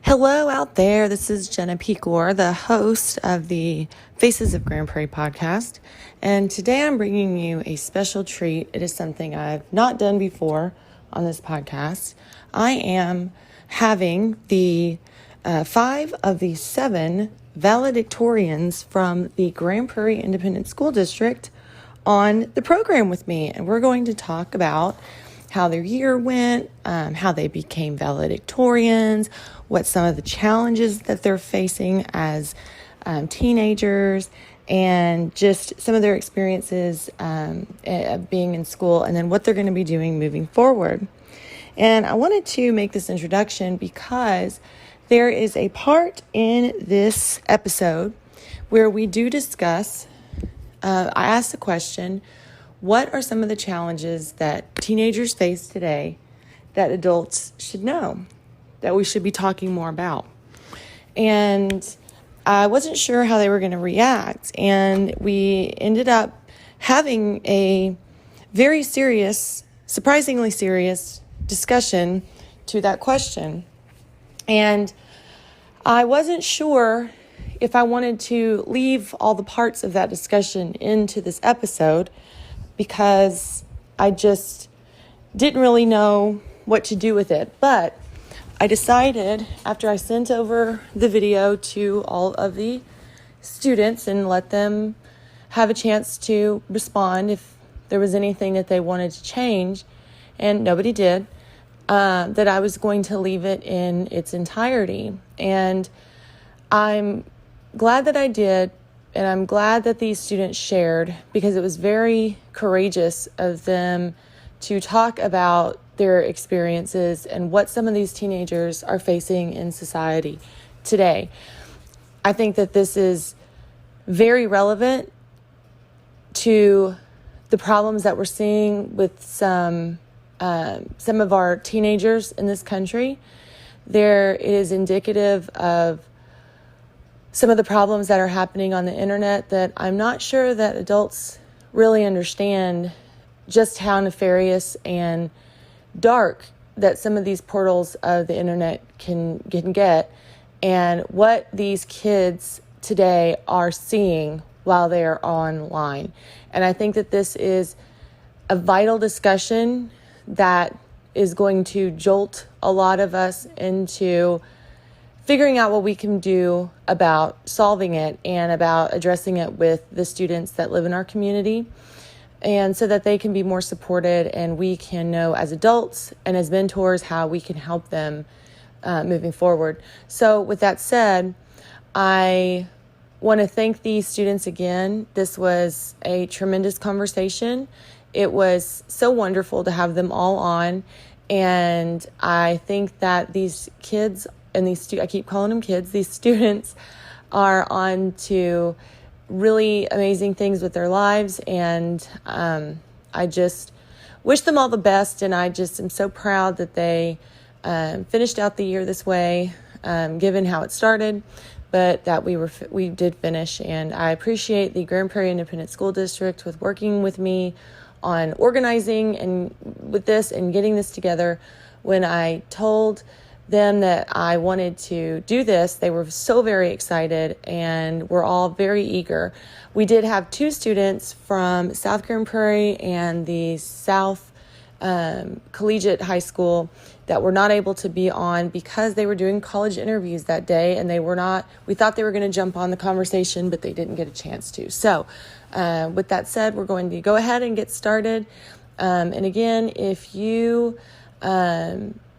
Hello out there. This is Jenna Pecor, the host of the Faces of Grand Prairie podcast. And today I'm bringing you a special treat. It is something I've not done before on this podcast. I am having the 5 of the 7 valedictorians from the Grand Prairie Independent School District on the program with me. And we're going to talk about how their year went, how they became valedictorians, what some of the challenges that they're facing as teenagers, and just some of their experiences being in school, and then what they're going to be doing moving forward. And I wanted to make this introduction because there is a part in this episode where we do discuss, I asked the question, what are some of the challenges that teenagers face today that adults should know, that we should be talking more about? And I wasn't sure how they were going to react. And we ended up having a very serious, surprisingly serious discussion to that question. And I wasn't sure if I wanted to leave all the parts of that discussion into this episode, because I just didn't really know what to do with it. But I decided, after I sent over the video to all of the students and let them have a chance to respond if there was anything that they wanted to change, and nobody did, that I was going to leave it in its entirety. And I'm glad that I did. And I'm glad that these students shared, because it was very courageous of them to talk about their experiences and what some of these teenagers are facing in society today. I think that this is very relevant to the problems that we're seeing with some of our teenagers in this country. It is indicative of some of the problems that are happening on the internet that I'm not sure that adults really understand just how nefarious and dark that some of these portals of the internet can get, and what these kids today are seeing while they are online. And I think that this is a vital discussion that is going to jolt a lot of us into figuring out what we can do about solving it and about addressing it with the students that live in our community, and so that they can be more supported and we can know as adults and as mentors how we can help them moving forward. So with that said, I want to thank these students again. This was a tremendous conversation. It was so wonderful to have them all on, and I think that these kids and I keep calling them kids, these students are on to really amazing things with their lives. And I just wish them all the best. And I just am so proud that they finished out the year this way, given how it started, but that we did finish. And I appreciate the Grand Prairie Independent School District with working with me on organizing and with this and getting this together. When I told them that I wanted to do this, they were so very excited, and we're all very eager. We did have 2 students from South Grand Prairie and the South Collegiate High School that were not able to be on because they were doing college interviews that day, and we thought they were going to jump on the conversation, but they didn't get a chance to. So with that said, we're going to go ahead and get started. And again, if you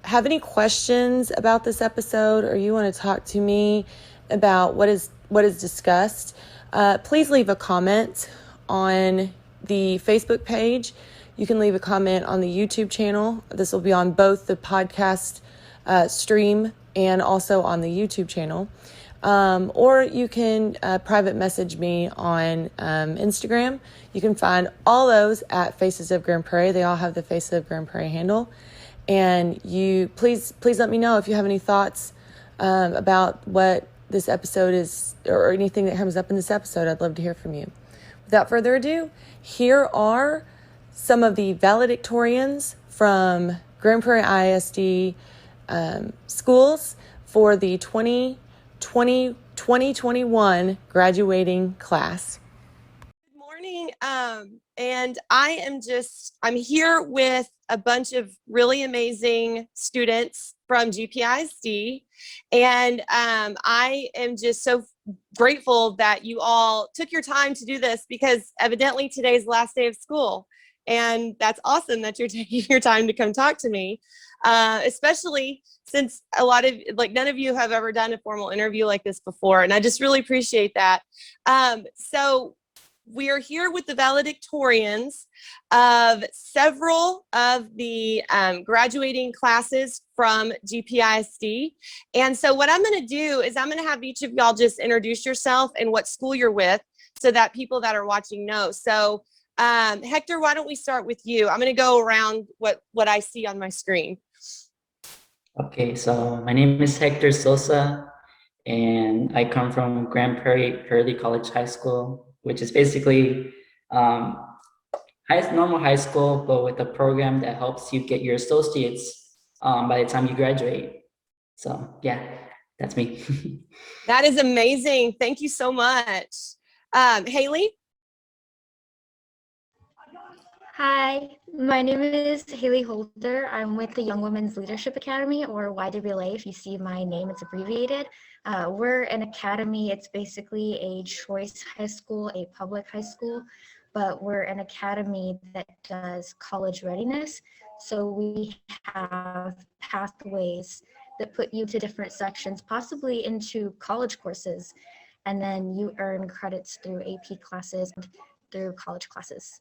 have any questions about this episode, or you want to talk to me about what is discussed, please leave a comment on the Facebook page. You can leave a comment on the YouTube channel. This will be on both the podcast stream and also on the YouTube channel. Or you can private message me on Instagram. You can find all those at Faces of Grand Prairie. They all have the Faces of Grand Prairie handle. And you please let me know if you have any thoughts about what this episode is, or anything that comes up in this episode. I'd love to hear from you. Without further ado, here are some of the valedictorians from Grand Prairie ISD schools for the 2020-2021 graduating class. Good morning, and I'm here with a bunch of really amazing students from GPISD, and I am just so grateful that you all took your time to do this, because evidently today's the last day of school, and that's awesome that you're taking your time to come talk to me, especially since none of you have ever done a formal interview like this before, and I just really appreciate that. So we are here with the valedictorians of several of the graduating classes from GPISD. And so what I'm going to do is I'm going to have each of y'all just introduce yourself and what school you're with, so that people that are watching know. So Hector, why don't we start with you? I'm going to go around what I see on my screen. Okay, so my name is Hector Sosa, and I come from Prairie College High School, which is basically normal high school, but with a program that helps you get your associates by the time you graduate. So yeah, that's me. That is amazing. Thank you so much. Haley? Hi, my name is Haley Holder. I'm with the Young Women's Leadership Academy, or YWLA. If you see my name, it's abbreviated. We're an academy. It's basically a choice high school, a public high school, but we're an academy that does college readiness. So we have pathways that put you to different sections, possibly into college courses, and then you earn credits through AP classes and through college classes.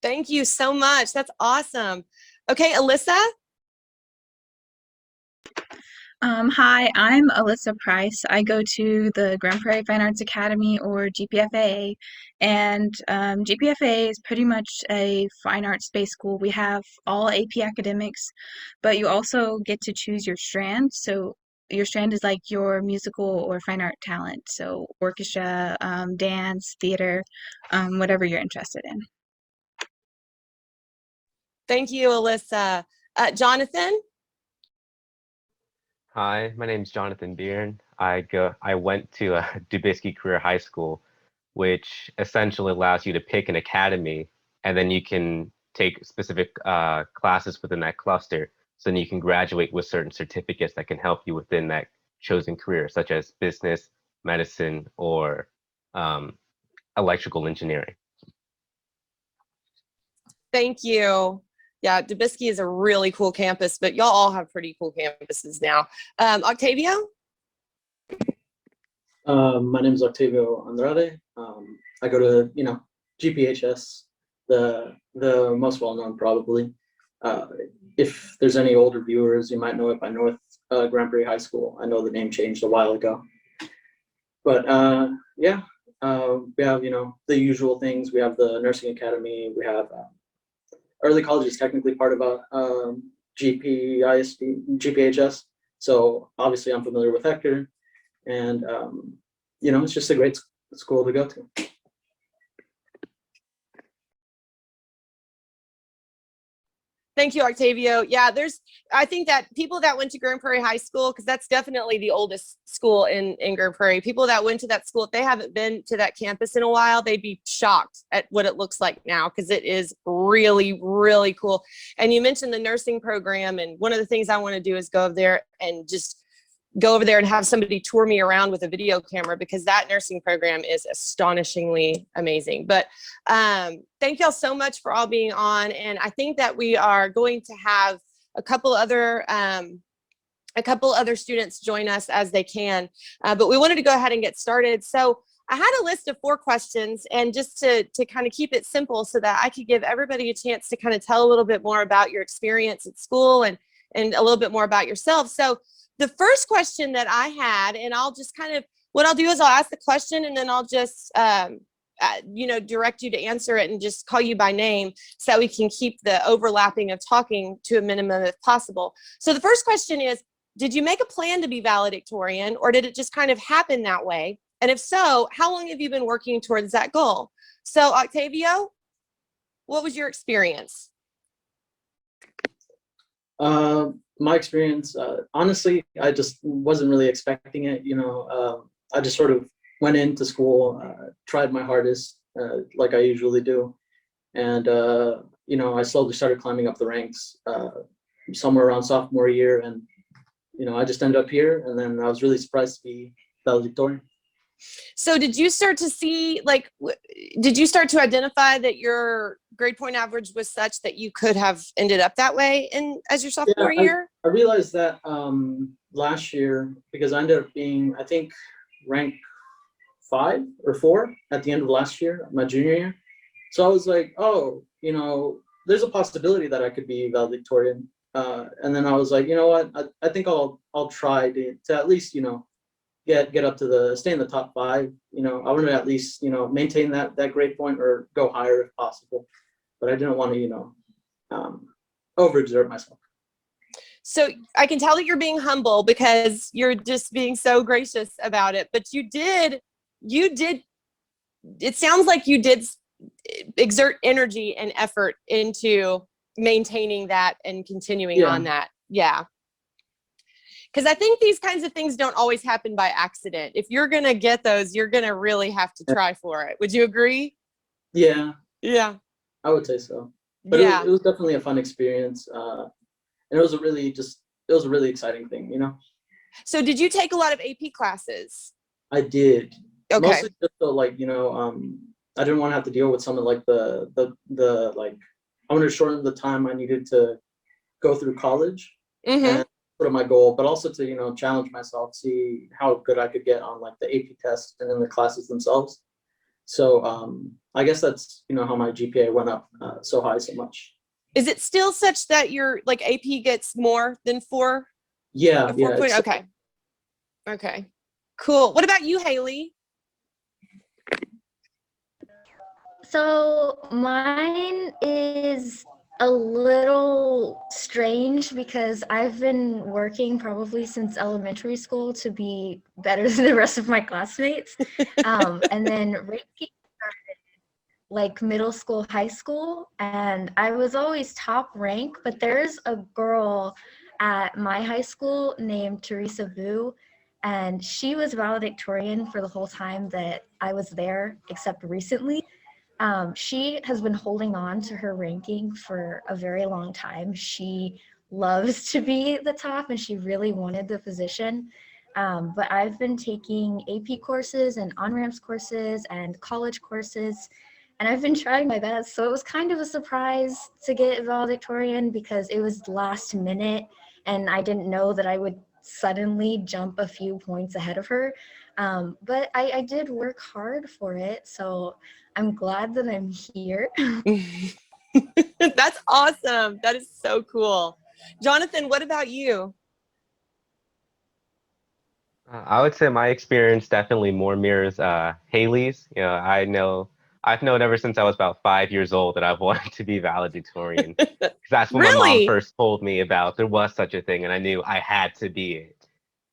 Thank you so much. That's awesome. Okay, Alyssa? Hi, I'm Alyssa Price. I go to the Grand Prairie Fine Arts Academy, or GPFA, and GPFA is pretty much a fine arts-based school. We have all AP academics, but you also get to choose your strand. So your strand is like your musical or fine art talent. So orchestra, dance, theater, whatever you're interested in. Thank you, Alyssa. Jonathan? Hi, my name is Jonathan Byrne. I went to Dubiski Career High School, which essentially allows you to pick an academy, and then you can take specific classes within that cluster. So then you can graduate with certain certificates that can help you within that chosen career, such as business, medicine, or electrical engineering. Thank you. Yeah, Dubiski is a really cool campus, but y'all all have pretty cool campuses now. Octavio? My name is Octavio Andrade. I go to, GPHS, the most well-known probably. If there's any older viewers, you might know it by North Grand Prairie High School. I know the name changed a while ago. But yeah, we have, the usual things. We have the Nursing Academy. We have early college is technically part of GPHS. So obviously I'm familiar with Hector, and it's just a great school to go to. Thank you, Octavio. Yeah, I think that people that went to Grand Prairie High School, because that's definitely the oldest school in Grand Prairie, people that went to that school, if they haven't been to that campus in a while, they'd be shocked at what it looks like now, because it is really, really cool. And you mentioned the nursing program, and one of the things I want to do is go over there and have somebody tour me around with a video camera, because that nursing program is astonishingly amazing. But thank y'all so much for all being on. And I think that we are going to have a couple other students join us as they can. But we wanted to go ahead and get started. So I had a list of 4 questions, and just to kind of keep it simple so that I could give everybody a chance to kind of tell a little bit more about your experience at school and a little bit more about yourself. So the first question that I had, and I'll just what I'll do is I'll ask the question, and then I'll just, direct you to answer it and just call you by name, so that we can keep the overlapping of talking to a minimum if possible. So the first question is, did you make a plan to be valedictorian, or did it just kind of happen that way? And if so, how long have you been working towards that goal? So Octavio, what was your experience? my experience, honestly, I just wasn't really expecting it. I just sort of went into school, tried my hardest, like I usually do. And, I slowly started climbing up the ranks somewhere around sophomore year. And, I just ended up here. And then I was really surprised to be valedictorian. So did you start to see, did you start to identify that your grade point average was such that you could have ended up that way as your sophomore year? I realized that last year, because I ended up being, I think, rank 5 or 4 at the end of last year, my junior year. So I was like, oh, there's a possibility that I could be valedictorian. And then I was like, you know what? I think I'll try to at least, get up to stay in the top 5. I wanted to at least, maintain that grade point or go higher if possible. But I didn't want to, overexert myself. So I can tell that you're being humble because you're just being so gracious about it. But you did, it sounds like you did exert energy and effort into maintaining that and continuing on that. Yeah. Because I think these kinds of things don't always happen by accident. If you're going to get those, you're going to really have to try for it. Would you agree? Yeah. Yeah. I would say so. But it was definitely a fun experience. And it was a really exciting thing, So did you take a lot of AP classes? I did. Okay. Mostly just so, I didn't want to have to deal with some of the I wanted to shorten the time I needed to go through college. Mm-hmm. And sort of my goal, but also to, challenge myself, see how good I could get on the AP test and then the classes themselves. So I guess that's, how my GPA went up so high so much. Is it still such that your AP gets more than 4? Yeah. 4 point, okay. Okay. Cool. What about you, Haley? So mine is a little strange because I've been working probably since elementary school to be better than the rest of my classmates. And then ranking started middle school, high school, and I was always top rank, but there's a girl at my high school named Teresa Vu, and she was valedictorian for the whole time that I was there, except recently. She has been holding on to her ranking for a very long time. She loves to be the top and she really wanted the position. But I've been taking AP courses and on-ramps courses and college courses, and I've been trying my best. So it was kind of a surprise to get valedictorian because it was last minute and I didn't know that I would suddenly jump a few points ahead of her. But I did work hard for it. So I'm glad that I'm here. That's awesome. That is so cool. Jonathan, what about you? I would say my experience definitely more mirrors Haley's. I've known ever since I was about 5 years old that I've wanted to be valedictorian. Because that's what my mom first told me about. There was such a thing, and I knew I had to be it.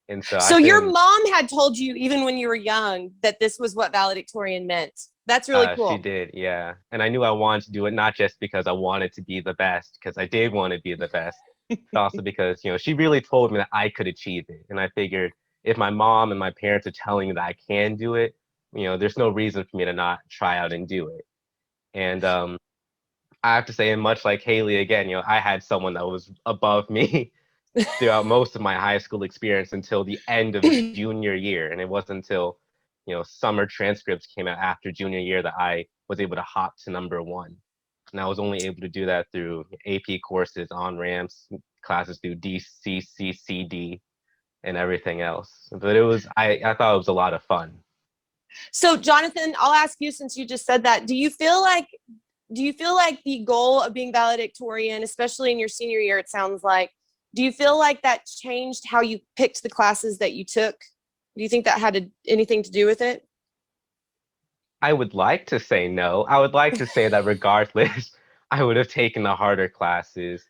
And so your mom had told you even when you were young that this was what valedictorian meant. That's really cool. She did, yeah. And I knew I wanted to do it not just because I wanted to be the best, because I did want to be the best, but also because, she really told me that I could achieve it. And I figured if my mom and my parents are telling me that I can do it, there's no reason for me to not try out and do it. And I have to say, and much like Haley again, I had someone that was above me throughout most of my high school experience until the end of junior year. And it wasn't until, summer transcripts came out after junior year that I was able to hop to number 1. And I was only able to do that through AP courses, on-ramps, classes through DCCCD, and everything else. But I thought it was a lot of fun. So Jonathan, I'll ask you, since you just said that, do you feel like the goal of being valedictorian, especially in your senior year, it sounds like, do you feel like that changed how you picked the classes that you took? Do you think that had anything to do with it? I would like to say no. I would like to say that regardless, I would have taken the harder classes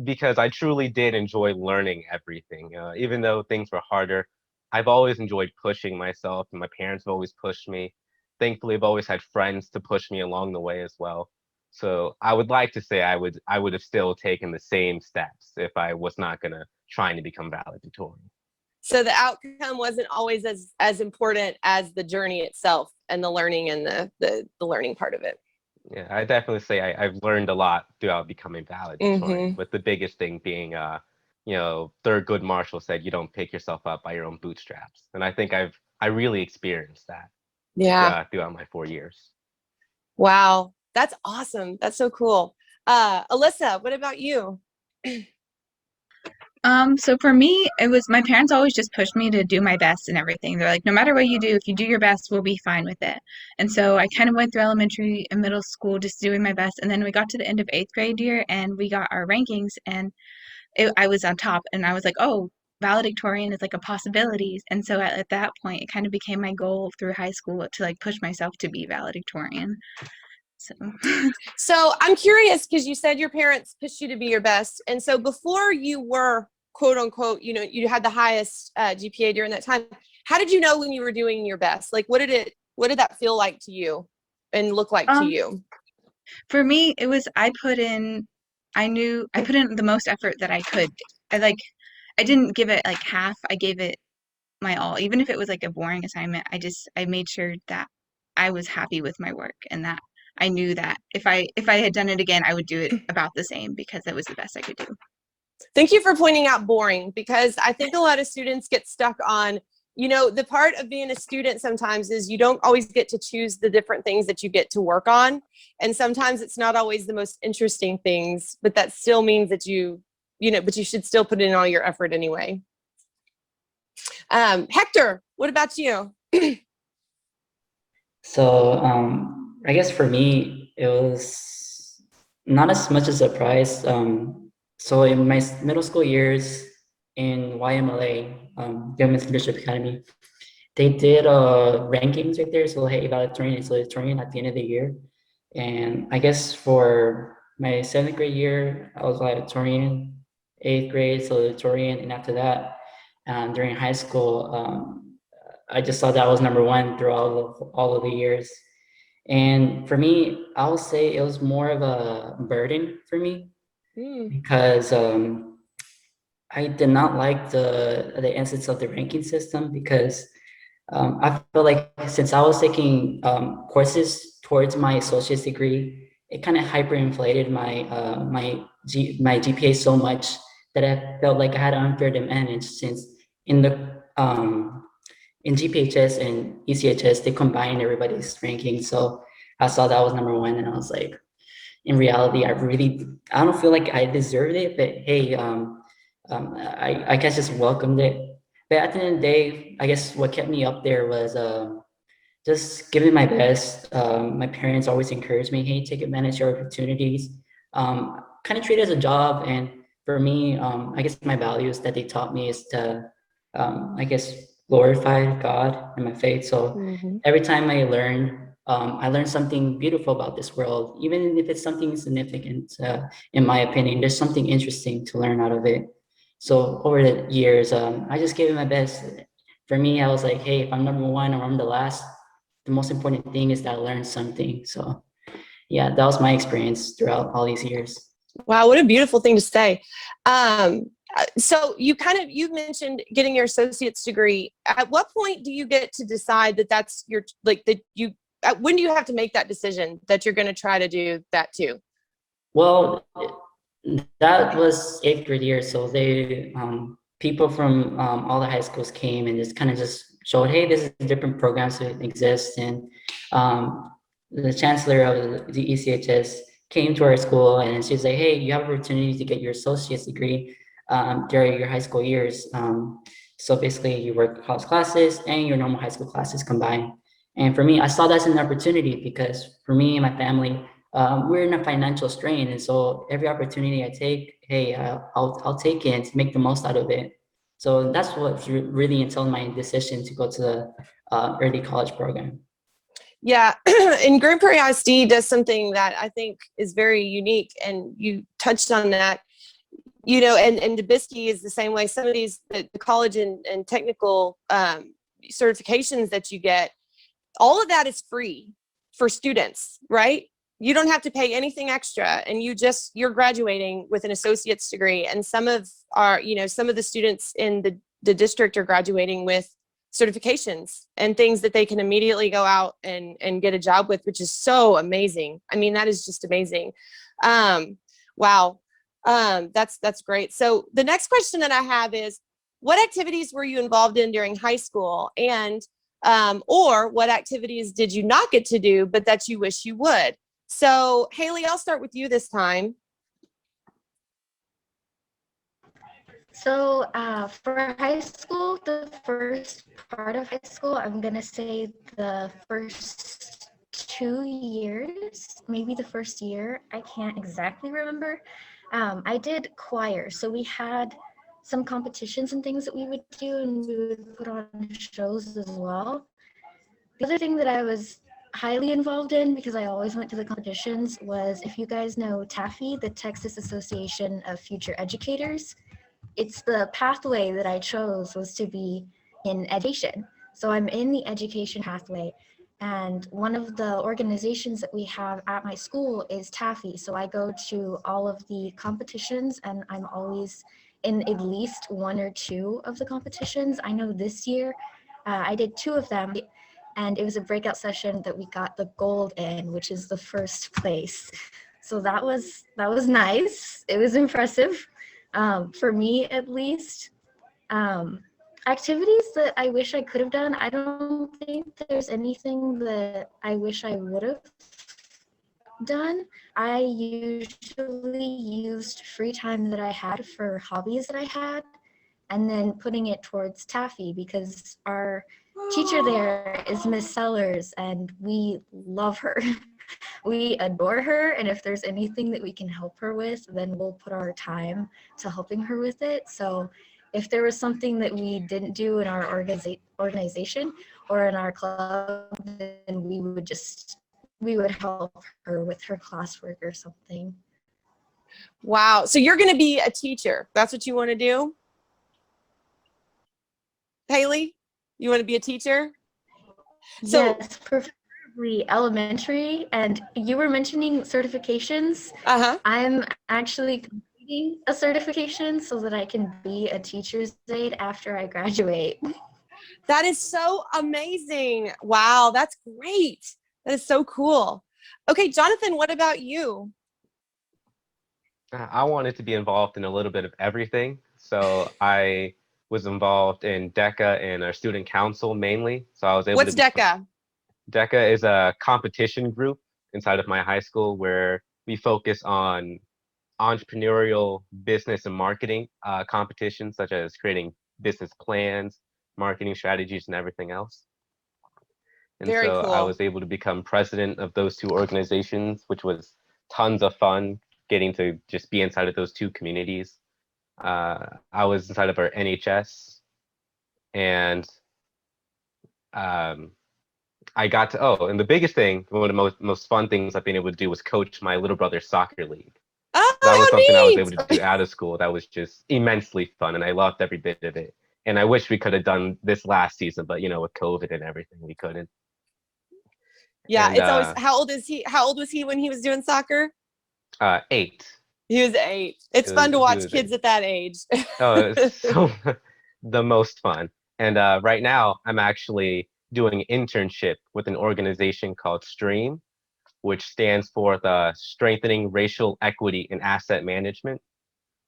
because I truly did enjoy learning everything. Even though things were harder, I've always enjoyed pushing myself, and my parents have always pushed me. Thankfully, I've always had friends to push me along the way as well. So I would like to say I would have still taken the same steps if I was not gonna trying to become valedictorian. So the outcome wasn't always as important as the journey itself and the learning and the learning part of it. Yeah, I definitely say I've learned a lot throughout becoming valedictorian, with the biggest thing being, Thurgood Marshall said you don't pick yourself up by your own bootstraps. And I think I really experienced that throughout my 4 years. Wow. That's awesome. That's so cool. Alyssa, what about you? So for me, it was my parents always just pushed me to do my best and everything. They're like, no matter what you do, if you do your best, we'll be fine with it. And so I kind of went through elementary and middle school just doing my best. And then we got to the end of 8th grade year and we got our rankings and I was on top and I was like, oh, valedictorian is like a possibility. And so at that point, it kind of became my goal through high school to like push myself to be valedictorian. So I'm curious because you said your parents pushed you to be your best. And so before you were quote unquote, you had the highest GPA during that time. How did you know when you were doing your best? Like, what did that feel like to you and look like to you? For me, it was, I put in the most effort that I could. I didn't give it like half. I gave it my all. Even if it was like a boring assignment, I made sure that I was happy with my work and that I knew that if I had done it again, I would do it about the same because that was the best I could do. Thank you for pointing out boring, because I think a lot of students get stuck on, the part of being a student sometimes is you don't always get to choose the different things that you get to work on. And sometimes it's not always the most interesting things, but that still means that but you should still put in all your effort anyway. Hector, what about you? So I guess for me, it was not as much a surprise. So in my middle school years in YMLA, Women's Leadership Academy, they did rankings right there. So hey, valedictorian and salutatorian at the end of the year. And I guess for my 7th grade year, I was valedictorian, 8th grade salutatorian, and after that, during high school, I just saw that I was number 1 through all of the years. And for me, I would say it was more of a burden for me because I did not like the essence of the ranking system, because I feel like since I was taking courses towards my associate's degree, it kind of hyperinflated my GPA so much that I felt like I had an unfair advantage, since in GPHS and ECHS, they combined everybody's ranking. So I saw that I was number 1 and I was like, in reality, I don't feel like I deserved it, but hey, I guess just welcomed it. But at the end of the day, I guess what kept me up there was just giving my best. My parents always encouraged me, hey, take advantage of your opportunities. Kind of treat it as a job. And for me, I guess my values that they taught me is to, I guess, glorify God and my faith. So every time I learned something beautiful about this world, even if it's something insignificant, in my opinion. There's something interesting to learn out of it. So over the years, I just gave it my best. For me, I was like, hey, if I'm number 1 or I'm the last, the most important thing is that I learned something. So yeah, that was my experience throughout all these years. Wow, what a beautiful thing to say. So you mentioned getting your associate's degree. At what point do you get to decide that that's your, when do you have to make that decision that you're going to try to do that too? Well, that was 8th grade year. So they, people from all the high schools came and just showed, hey, this is different programs that exist. And the chancellor of the ECHS came to our school and she's like, hey, you have an opportunity to get your associate's degree during your high school years. So basically you work college classes and your normal high school classes combined. And for me, I saw that as an opportunity, because for me and my family, we're in a financial strain. And so every opportunity I take, hey, I'll take it and make the most out of it. So that's what really entailed my decision to go to the early college program. Yeah, and Grand Prairie ISD does something that I think is very unique, and you touched on that. And Dubiski is the same way. Some of these, the college and technical certifications that you get, all of that is free for students, right? You don't have to pay anything extra, and you're graduating with an associate's degree. And some of the students in the district are graduating with certifications and things that they can immediately go out and get a job with, which is so amazing. I mean, that is just amazing. Wow. That's great. So the next question that I have is, what activities were you involved in during high school, and or what activities did you not get to do but that you wish you would? So Haley, I'll start with you this time. So for high school, the first part of high school, I'm going to say the first 2 years, maybe the first year, I can't exactly remember. I did choir. So we had some competitions and things that we would do, and we would put on shows as well. The other thing that I was highly involved in, because I always went to the competitions, was, if you guys know TAFE, the Texas Association of Future Educators, it's the pathway that I chose was to be in education. So I'm in the education pathway. And one of the organizations that we have at my school is TAFE. So I go to all of the competitions, and I'm always in at least 1 or 2 of the competitions. I know this year I did 2 of them, and it was a breakout session that we got the gold in, which is the first place. So that was nice. It was impressive. For me, at least. Activities that I wish I could have done, I don't think there's anything that I wish I would have done. I usually used free time that I had for hobbies that I had, and then putting it towards TAFE, because our teacher there is Miss Sellers, and we love her. We adore her, and if there's anything that we can help her with, then we'll put our time to helping her with it. So if there was something that we didn't do in our organization or in our club, then we would help her with her classwork or something. Wow. So you're going to be a teacher. That's what you want to do? Haley, you want to be a teacher? So, yes, preferably elementary. And you were mentioning certifications. I'm actually completing a certification so that I can be a teacher's aide after I graduate. That is so amazing. Wow, that's great. That is so cool. Okay, Jonathan, what about you? I wanted to be involved in a little bit of everything. So I was involved in DECA and our student council mainly. So I was able What's to DECA? DECA is a competition group inside of my high school where we focus on entrepreneurial business and marketing competitions, such as creating business plans, marketing strategies, and everything else. And Very so cool. I was able to become president of those 2 organizations, which was tons of fun getting to just be inside of those 2 communities. I was inside of our NHS, and I got to, and the biggest thing, one of the most fun things I've been able to do was coach my little brother's soccer league. Oh, that was something neat. I was able to do out of school. That was just immensely fun, and I loved every bit of it. And I wish we could have done this last season, but with COVID and everything, we couldn't. Yeah, and, it's always, how old is he? How old was he when he was doing soccer? 8. He was 8. It's fun to watch kids 8. at that age. Oh, it's so the most fun. And right now, I'm actually doing an internship with an organization called STREAM, which stands for the Strengthening Racial Equity in Asset Management.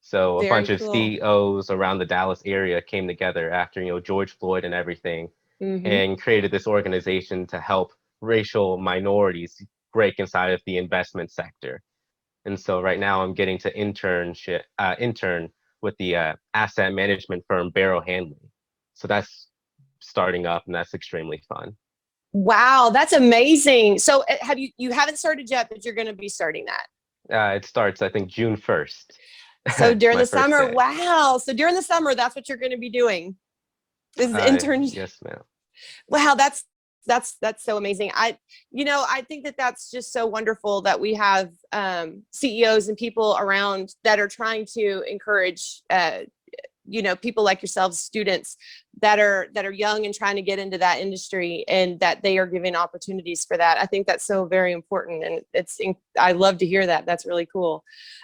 So a bunch of CEOs around the Dallas area came together after George Floyd and everything, and created this organization to help racial minorities break inside of the investment sector. And so right now I'm getting to intern with the asset management firm Barrow Hanley. So that's starting up, and that's extremely fun. Wow, that's amazing. So you haven't started yet, but you're going to be starting that. It starts, I think, June 1st. So during the summer, day. Wow. So during the summer, that's what you're going to be doing. Is the internship. Yes, ma'am. Wow, that's so amazing. I think that's just so wonderful that we have CEOs and people around that are trying to encourage people like yourselves, students that are young and trying to get into that industry, and that they are giving opportunities for that. I think that's so very important, and I love to hear that. That's really cool.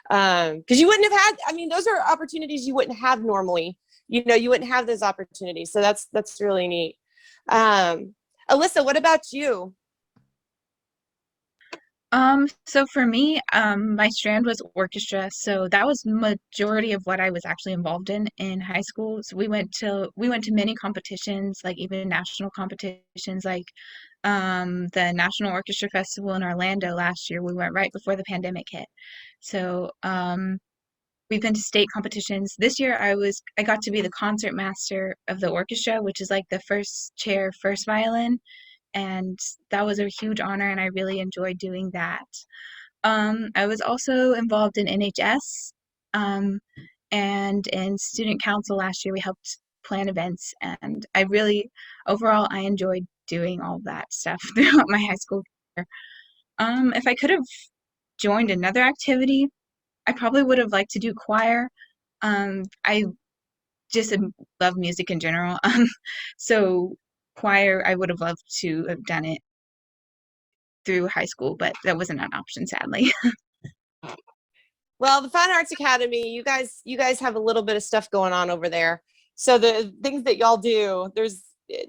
Because you wouldn't have had, those are opportunities you wouldn't have normally. You wouldn't have those opportunities. So that's really neat. Alyssa, what about you? So for me, my strand was orchestra, so that was majority of what I was actually involved in high school. So we went to many competitions, like even national competitions, like the National Orchestra Festival in Orlando last year. We went right before the pandemic hit. So we've been to state competitions. This year I got to be the concert master of the orchestra, which is like the first chair, first violin, and that was a huge honor, and I really enjoyed doing that. I was also involved in NHS, and in student council last year. We helped plan events, and overall, I enjoyed doing all that stuff throughout my high school career. If I could have joined another activity, I probably would have liked to do choir. I just love music in general. So choir, I would have loved to have done it through high school, but that wasn't an option, sadly. Well, the Fine Arts Academy, you guys have a little bit of stuff going on over there. So the things that y'all do,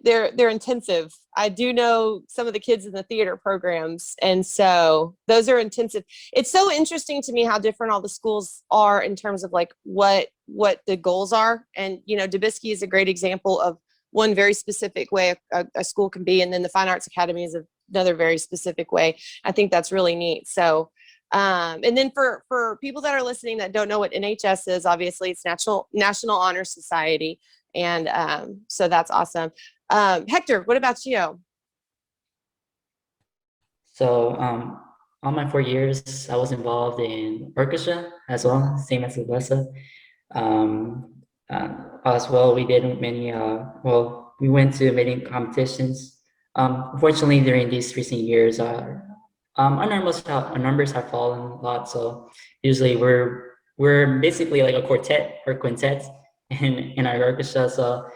they're intensive. I do know some of the kids in the theater programs, and so those are intensive. It's so interesting to me how different all the schools are in terms of like what the goals are. And Dubiski is a great example of one very specific way a school can be, and then the Fine Arts Academy is another very specific way. I think that's really neat. So and then for people that are listening that don't know what NHS is, obviously it's National Honor Society. And so that's awesome. Hector, what about you? So all my 4 years, I was involved in orchestra as well, same as Alyssa. As well, we did many, we went to many competitions. Unfortunately, during these recent years, our numbers have fallen a lot. So usually we're basically like a quartet or quintet in our orchestra. So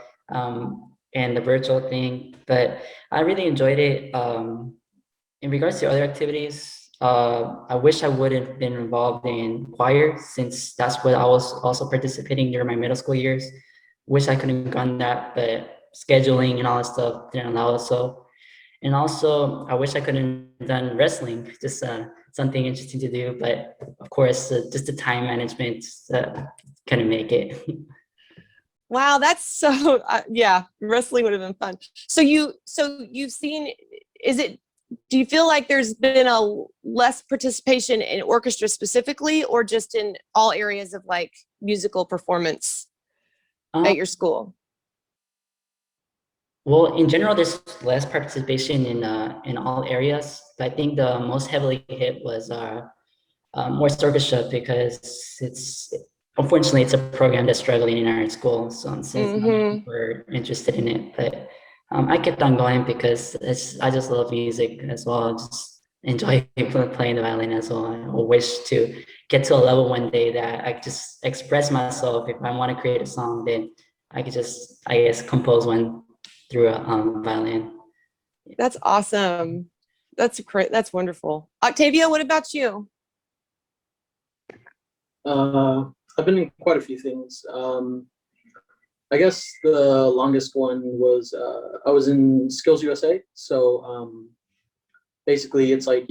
and the virtual thing, but I really enjoyed it. In regards to other activities, I wish I would have been involved in choir, since that's what I was also participating during my middle school years. Wish I could have gone that, but scheduling and all that stuff didn't allow us. So, and also I wish I could have done wrestling, just something interesting to do. But of course, just the time management couldn't make it. Wow, that's so yeah, wrestling would have been fun. So you've seen, do you feel like there's been a less participation in orchestra specifically, or just in all areas of like musical performance at your school? Well, in general, there's less participation in all areas. But I think the most heavily hit was more orchestra, because unfortunately it's a program that's struggling in our school. So since we're interested in it, but I kept on going because I just love music as well. I just enjoy playing the violin as well. I wish to get to a level one day that I could just express myself. If I want to create a song, then I could just, I guess, compose one through a violin. That's awesome. That's great. That's wonderful. Octavio, what about you? I've been in quite a few things. I guess the longest one was I was in Skills USA. So basically it's like,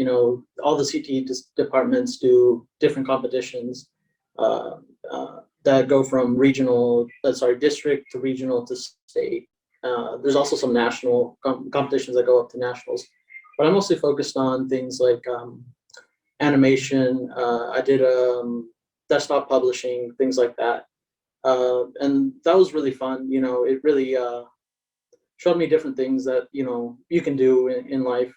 all the CTE departments do different competitions that go from district to regional to state. There's also some national competitions that go up to nationals, but I'm mostly focused on things like animation. I did desktop publishing, things like that. And that was really fun. It really showed me different things that, you can do in life.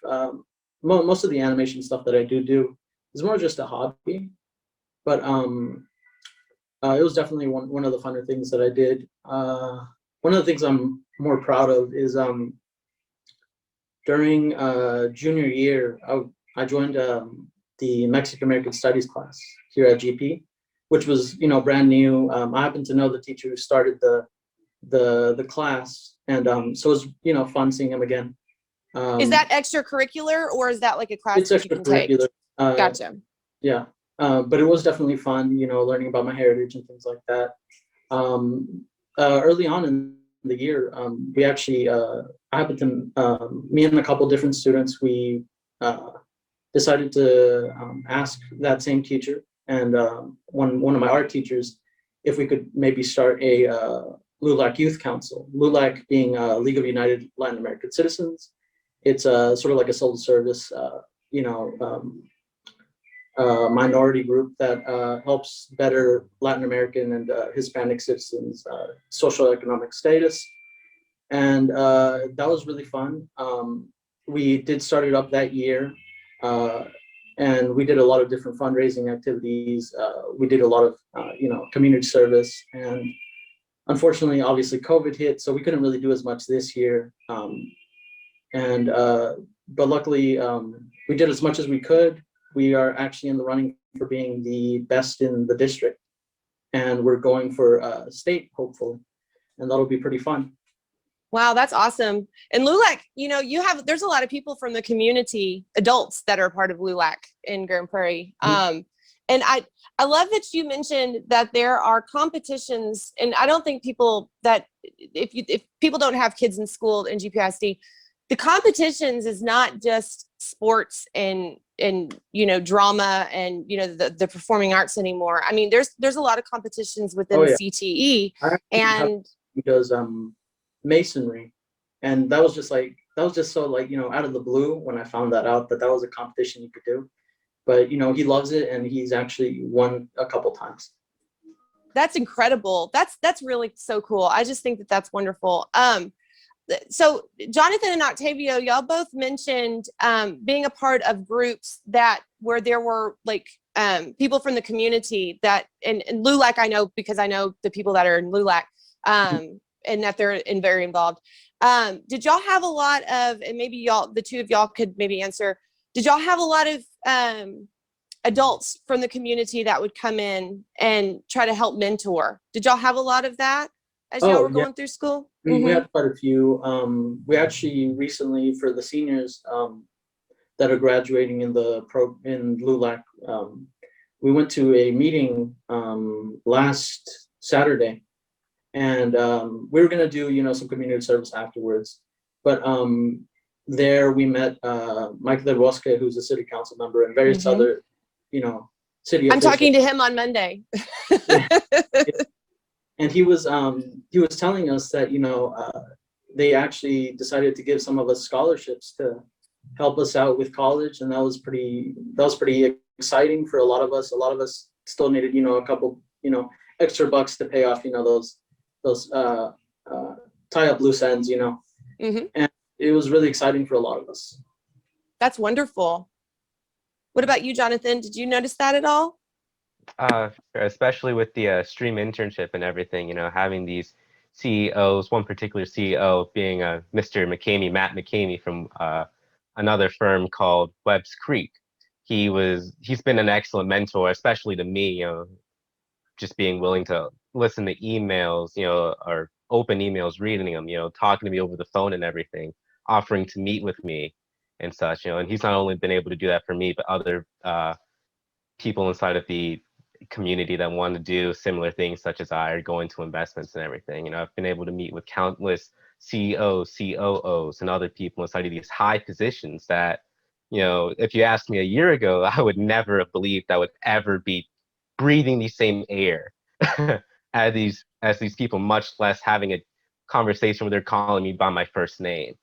Most of the animation stuff that I do is more just a hobby, but it was definitely one of the funner things that I did. One of the things I'm more proud of is during junior year, I joined the Mexican American Studies class here at GP. which was, you know, brand new. I happened to know the teacher who started the class, and so it was, you know, fun seeing him again. Is that extracurricular, or is that like a class It's that you can take? extracurricular. Gotcha. Yeah, but it was definitely fun, you know, learning about my heritage and things like that. Early on in the year, we actually, I happened to, me and a couple different students, we decided to ask that same teacher and one of my art teachers if we could maybe start a LULAC Youth Council. LULAC being League of United Latin American Citizens. It's sort of like a civil service, you know, minority group that helps better Latin American and Hispanic citizens' social economic status. And that was really fun. We did start it up that year, and we did a lot of different fundraising activities. We did a lot of, you know, community service. And unfortunately, obviously, COVID hit, so we couldn't really do as much this year. But luckily, we did as much as we could. We are actually in the running for being the best in the district, and we're going for state, hopefully, and that'll be pretty fun. Wow, that's awesome. And LULAC, you know, there's a lot of people from the community, adults that are part of LULAC in Grand Prairie. And I love that you mentioned that there are competitions, and I don't think people that, if people don't have kids in school in GPISD, the competitions is not just sports and you know, drama and, you know, the performing arts anymore. I mean, there's a lot of competitions within CTE, and because masonry, and that was just so, like, you know, out of the blue when I found that out that was a competition you could do. But, you know, he loves it, and he's actually won a couple times. That's incredible. That's really so cool. I just think that that's wonderful. So Jonathan and Octavio, y'all both mentioned being a part of groups where there were like people from the community that, and LULAC, I know because I know the people that are in LULAC, and that they're very involved. Did y'all have a lot of, and maybe y'all, the two of y'all could maybe answer, did y'all have a lot of adults from the community that would come in and try to help mentor? Did y'all have a lot of that as y'all were going through school? We had quite a few. We actually recently, for the seniors that are graduating in LULAC, we went to a meeting last Saturday, and we were going to do, you know, some community service afterwards. But there we met Mike Del Bosque, who's a city council member, and various other, you know, city officials. I'm talking to him on Monday. And he was telling us that, you know, they actually decided to give some of us scholarships to help us out with college, and that was pretty exciting for a lot of us. A lot of us still needed, you know, a couple, you know, extra bucks to pay off, you know, those tie up loose ends, you know. And it was really exciting for a lot of us. That's wonderful. What about you, Jonathan? Did you notice that at all? Especially with the stream internship and everything, you know, having these CEOs, one particular CEO being Mr. Matt McCamey from another firm called Webb's Creek. He's been an excellent mentor, especially to me, you know, just being willing to listen to emails, you know, or open emails, reading them, you know, talking to me over the phone and everything, offering to meet with me and such, you know. And he's not only been able to do that for me, but other people inside of the community that want to do similar things, such as I, or go into investments and everything. You know, I've been able to meet with countless CEOs, COOs, and other people inside of these high positions that, you know, if you asked me a year ago, I would never have believed I would ever be breathing the same air as these people, much less having a conversation where they're calling me by my first name.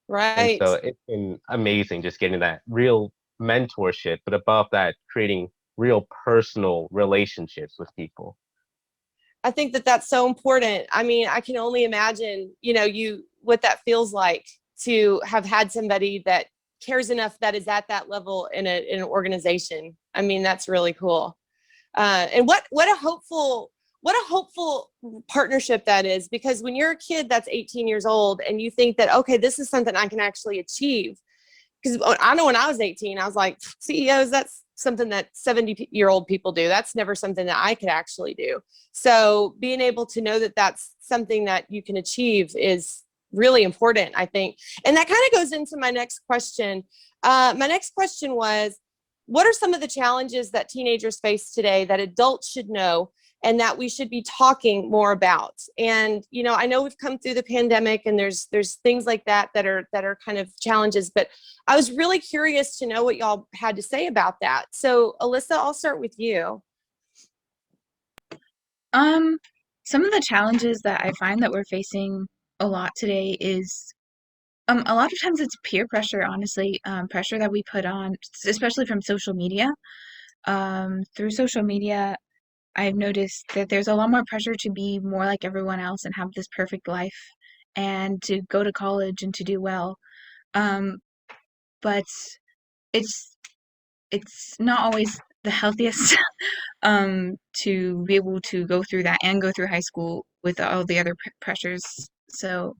Right. And so it's been amazing just getting that real mentorship, but above that, creating real personal relationships with people. I think that that's so important. I mean, I can only imagine, you know, what that feels like to have had somebody that cares enough that is at that level in an organization. I mean, that's really cool. And what a hopeful partnership that is, because when you're a kid that's 18 years old and you think that, okay, this is something I can actually achieve, because I know when I was 18, I was like, CEOs, that's something that 70-year-old people do. That's never something that I could actually do. So being able to know that that's something that you can achieve is really important, I think. And that kind of goes into my next question. My next question was, what are some of the challenges that teenagers face today that adults should know and that we should be talking more about? And, you know, I know we've come through the pandemic and there's things like that are kind of challenges, but I was really curious to know what y'all had to say about that. So Alyssa, I'll start with you. Some of the challenges that I find that we're facing a lot today is a lot of times it's peer pressure, honestly, pressure that we put on, especially from social media. Through social media, I've noticed that there's a lot more pressure to be more like everyone else and have this perfect life and to go to college and to do well. But it's not always the healthiest to be able to go through that and go through high school with all the other pressures. So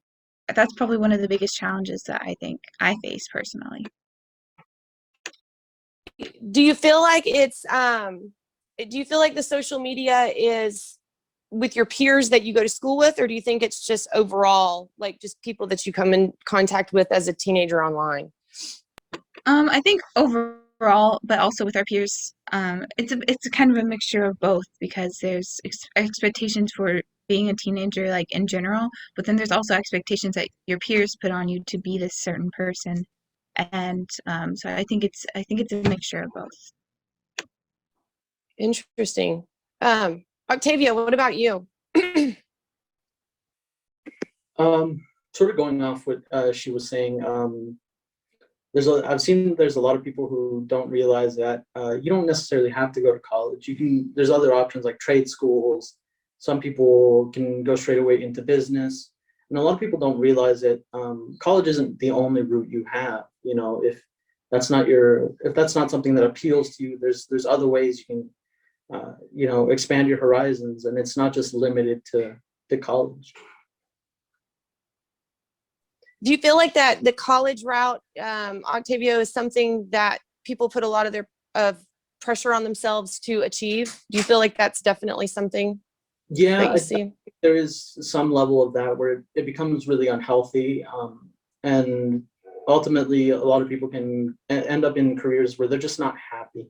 that's probably one of the biggest challenges that I think I face personally. Do you feel like do you feel like the social media is with your peers that you go to school with, or do you think it's just overall, like just people that you come in contact with as a teenager online? I think overall, but also with our peers, it's a kind of a mixture of both, because there's expectations for being a teenager, like in general, but then there's also expectations that your peers put on you to be this certain person, and so I think it's a mixture of both. Interesting. Octavio, what about you? Sort of going off what she was saying, I've seen there's a lot of people who don't realize that you don't necessarily have to go to college. There's other options like trade schools. Some people can go straight away into business, and a lot of people don't realize that college isn't the only route you have. You know, if that's not something that appeals to you, there's other ways you can you know, expand your horizons, and it's not just limited to college. Do you feel like that the college route, Octavio, is something that people put a lot of their pressure on themselves to achieve? Do you feel like that's definitely something that you see? There is some level of that where it becomes really unhealthy, and ultimately a lot of people can end up in careers where they're just not happy,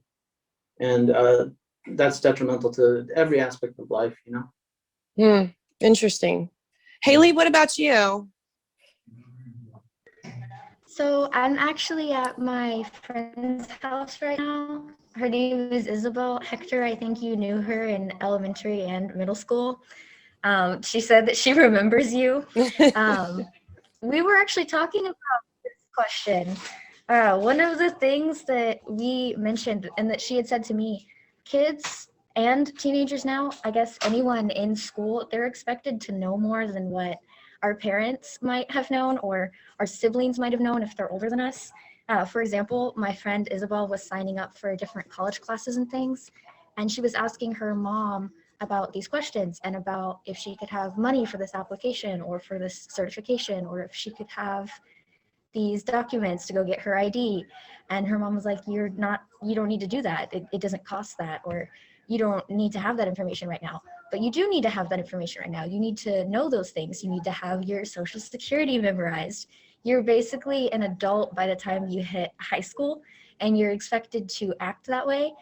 and that's detrimental to every aspect of life, you know. Interesting. Haley, what about you? So I'm actually at my friend's house right now. Her name is Isabel. Hector, I think you knew her in elementary and middle school. She said that she remembers you. We were actually talking about this question. One of the things that we mentioned and that she had said to me, kids and teenagers now, I guess anyone in school, they're expected to know more than what our parents might have known or our siblings might have known if they're older than us. For example, my friend Isabel was signing up for different college classes and things, and she was asking her mom about these questions and about if she could have money for this application or for this certification, or if she could have these documents to go get her ID. And her mom was like, you don't need to do that. It doesn't cost that, or you don't need to have that information right now. But you do need to have that information right now. You need to know those things. You need to have your social security memorized. You're basically an adult by the time you hit high school, and you're expected to act that way.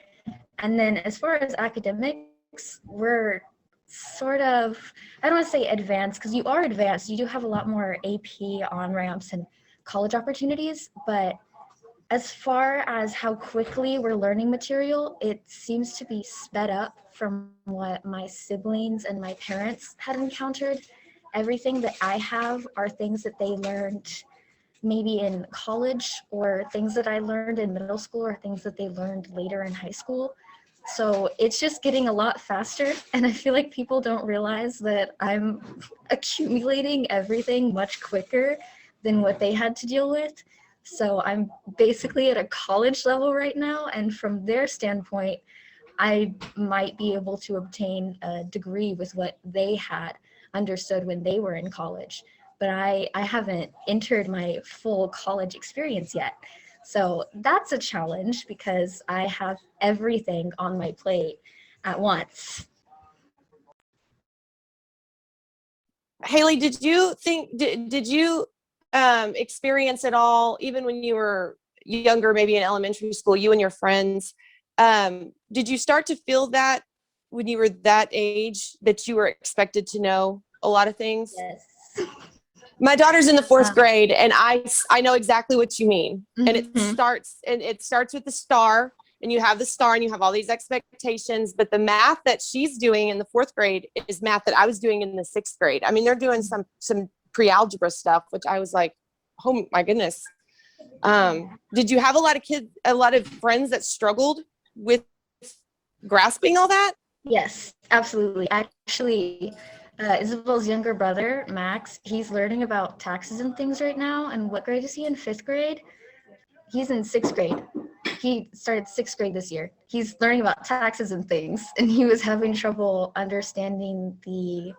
And then as far as academics, we're sort of, I don't want to say advanced, because you are advanced. You do have a lot more AP on-ramps and college opportunities, but as far as how quickly we're learning material, it seems to be sped up from what my siblings and my parents had encountered. Everything that I have are things that they learned maybe in college, or things that I learned in middle school, or things that they learned later in high school. So it's just getting a lot faster, and I feel like people don't realize that I'm accumulating everything much quicker than what they had to deal with. So I'm basically at a college level right now, and from their standpoint, I might be able to obtain a degree with what they had understood when they were in college. But I haven't entered my full college experience yet. So that's a challenge because I have everything on my plate at once. Haley, did you think, did you experience at all, even when you were younger, maybe in elementary school, you and your friends, did you start to feel that when you were that age, that you were expected to know a lot of things? Yes. My daughter's in the fourth grade, and I know exactly what you mean. And it starts with the star, and you have the star, and you have all these expectations. But the math that she's doing in the fourth grade is math that I was doing in the sixth grade. I mean, they're doing some pre-algebra stuff, which I was like, oh my goodness. Did you have a lot of friends that struggled with grasping all that? Yes, absolutely. Actually, Isabel's younger brother, Max, he's learning about taxes and things right now. And what grade is he in? Fifth grade? He's in sixth grade. He started sixth grade this year. He's learning about taxes and things, and he was having trouble understanding the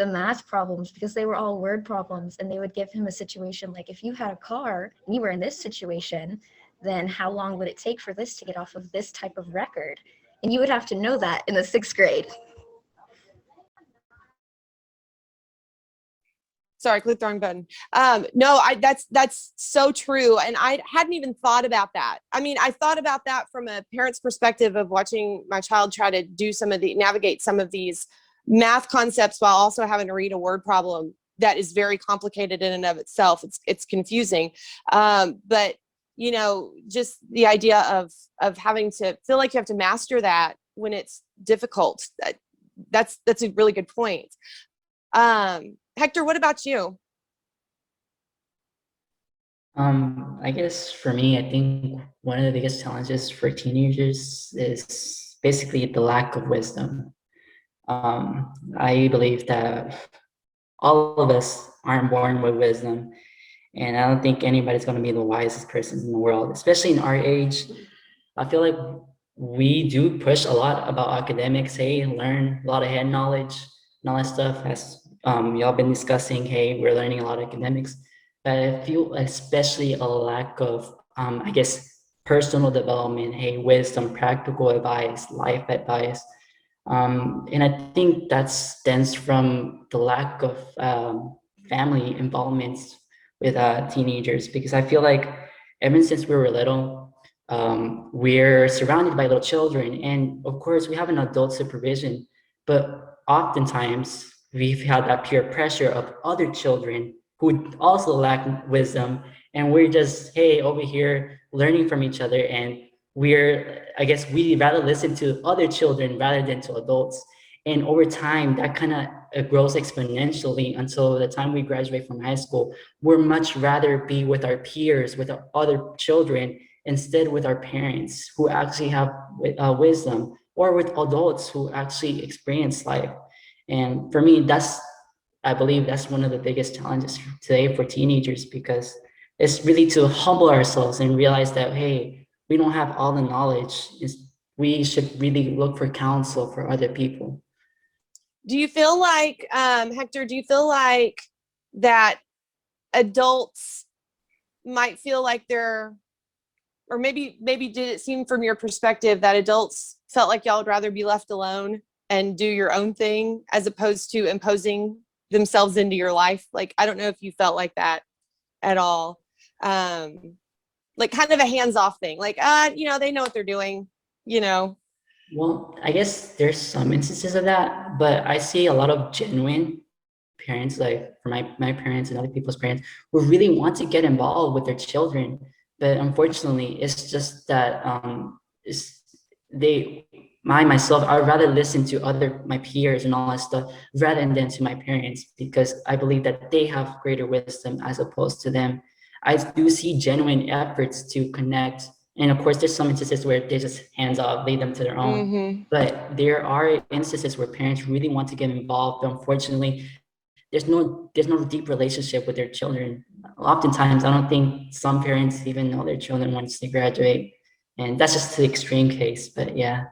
math problems because they were all word problems. And they would give him a situation like, if you had a car and you were in this situation, then how long would it take for this to get off of this type of record? And you would have to know that in the sixth grade. Sorry, click the wrong button. No, that's so true. And I hadn't even thought about that. I mean, I thought about that from a parent's perspective of watching my child try to navigate some of these math concepts while also having to read a word problem that is very complicated in and of itself. It's confusing. But you know, just the idea of having to feel like you have to master that when it's difficult. That's a really good point. Hector, what about you? I guess for me, I think one of the biggest challenges for teenagers is basically the lack of wisdom. I believe that all of us aren't born with wisdom, and I don't think anybody's going to be the wisest person in the world, especially in our age. I feel like we do push a lot about academics, hey, learn a lot of head knowledge and all that stuff. As y'all been discussing, hey, we're learning a lot of academics. But I feel especially a lack of, I guess, personal development, hey, wisdom, practical advice, life advice. And I think that stems from the lack of family involvements with teenagers, because I feel like ever since we were little, we're surrounded by little children, and of course we have an adult supervision, but oftentimes we've had that peer pressure of other children who also lack wisdom, and we're just, hey, over here learning from each other, and I guess we rather listen to other children rather than to adults. And over time, that kind of grows exponentially until the time we graduate from high school. We're much rather be with our peers, with our other children, instead with our parents who actually have wisdom, or with adults who actually experience life. And for me, I believe that's one of the biggest challenges today for teenagers, because it's really to humble ourselves and realize that, hey, we don't have all the knowledge. We should really look for counsel for other people. Do you feel like, Hector, do you feel like that adults might feel like they're, or maybe did it seem from your perspective that adults felt like y'all would rather be left alone and do your own thing as opposed to imposing themselves into your life? Like, I don't know if you felt like that at all. Like kind of a hands-off thing, like, you know, they know what they're doing, you know? Well, I guess there's some instances of that, but I see a lot of genuine parents, like for my parents and other people's parents, who really want to get involved with their children. But unfortunately, it's just that myself, I'd rather listen to my peers and all that stuff rather than to my parents, because I believe that they have greater wisdom as opposed to them. I do see genuine efforts to connect. And of course, there's some instances where they just hands off, leave them to their own. Mm-hmm. But there are instances where parents really want to get involved. But unfortunately, there's no deep relationship with their children. Oftentimes, I don't think some parents even know their children once they graduate. And that's just the extreme case, but yeah.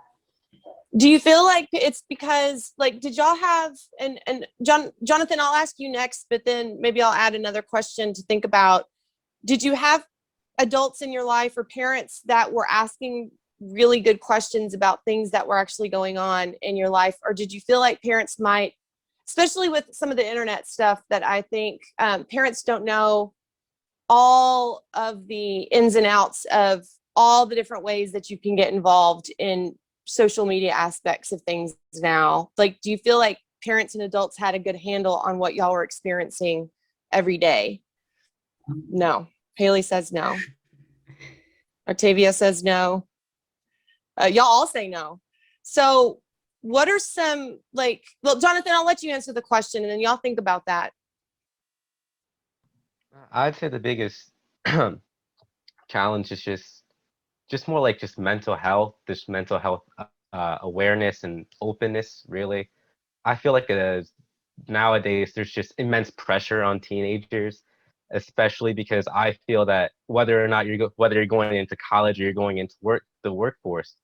Do you feel like it's because, like, did y'all have, and Jonathan, I'll ask you next, but then maybe I'll add another question to think about. Did you have adults in your life or parents that were asking really good questions about things that were actually going on in your life? Or did you feel like parents might, especially with some of the internet stuff, that I think parents don't know all of the ins and outs of all the different ways that you can get involved in social media aspects of things now? Like, do you feel like parents and adults had a good handle on what y'all were experiencing every day? No. Haley says no. Octavio says no. Y'all all say no. So what are some, like, well, Jonathan, I'll let you answer the question and then y'all think about that. I'd say the biggest challenge is just more like just mental health, this mental health awareness and openness, really. I feel like nowadays there's just immense pressure on teenagers, especially because I feel that whether or not whether you're going into college or you're going into the workforce,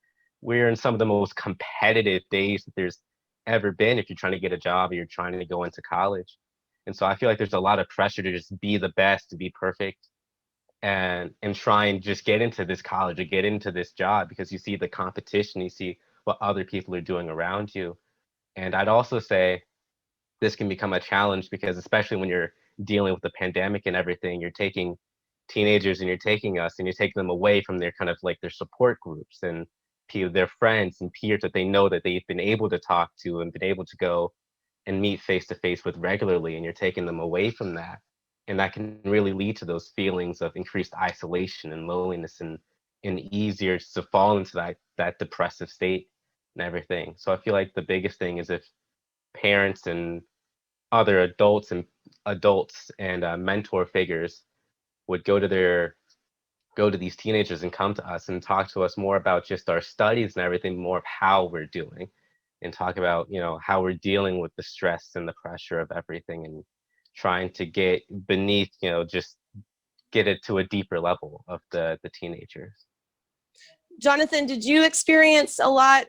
we're in some of the most competitive days that there's ever been if you're trying to get a job or you're trying to go into college. And so I feel like there's a lot of pressure to just be the best, to be perfect, and try and just get into this college or get into this job because you see the competition, you see what other people are doing around you. And I'd also say this can become a challenge because especially when you're dealing with the pandemic and everything, you're taking teenagers and you're taking us and you're taking them away from their kind of like their support groups and their friends and peers that they know that they've been able to talk to and been able to go and meet face to face with regularly, and you're taking them away from that. And that can really lead to those feelings of increased isolation and loneliness and easier to fall into that depressive state and everything. So I feel like the biggest thing is if parents and other adults and mentor figures would go to these teenagers and come to us and talk to us more about just our studies and everything, more of how we're doing, and talk about, you know, how we're dealing with the stress and the pressure of everything and trying to get beneath, you know, just get it to a deeper level of the teenagers. Jonathan, did you experience a lot,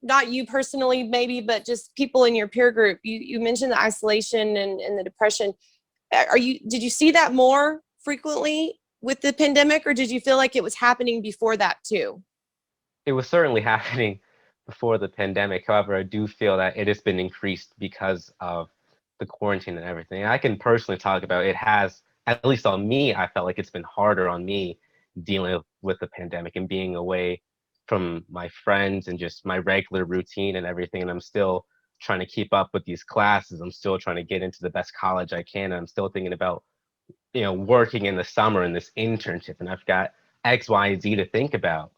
not you personally maybe, but just people in your peer group? You mentioned the isolation and the depression. Did you see that more frequently with the pandemic, or did you feel like it was happening before that too? It was certainly happening before the pandemic. However, I do feel that it has been increased because of the quarantine and everything. I can personally talk about it has, at least on me, I felt like it's been harder on me dealing with the pandemic and being away from my friends and just my regular routine and everything. And I'm still trying to keep up with these classes. I'm still trying to get into the best college I can. And I'm still thinking about, you know, working in the summer in this internship. And I've got X, Y, and Z to think about.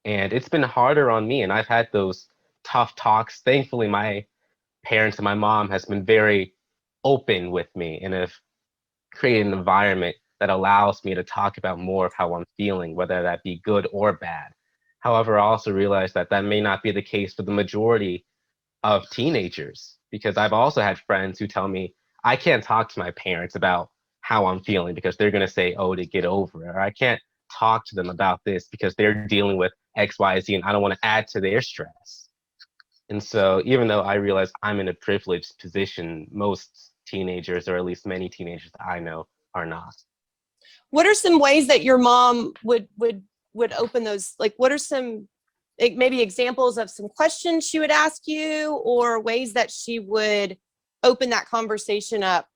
And it's been harder on me. And I've had those tough talks. Thankfully, my parents and my mom has been very open with me and have created an environment that allows me to talk about more of how I'm feeling, whether that be good or bad. However, I also realize that that may not be the case for the majority of teenagers, because I've also had friends who tell me I can't talk to my parents about how I'm feeling because they're going to say, oh, to get over it. Or I can't talk to them about this because they're dealing with X, Y, Z, and I don't want to add to their stress. And so even though I realize I'm in a privileged position, most teenagers, or at least many teenagers that I know, are not. What are some ways that your mom would open those? Like, what are some maybe examples of some questions she would ask you, or ways that she would open that conversation up?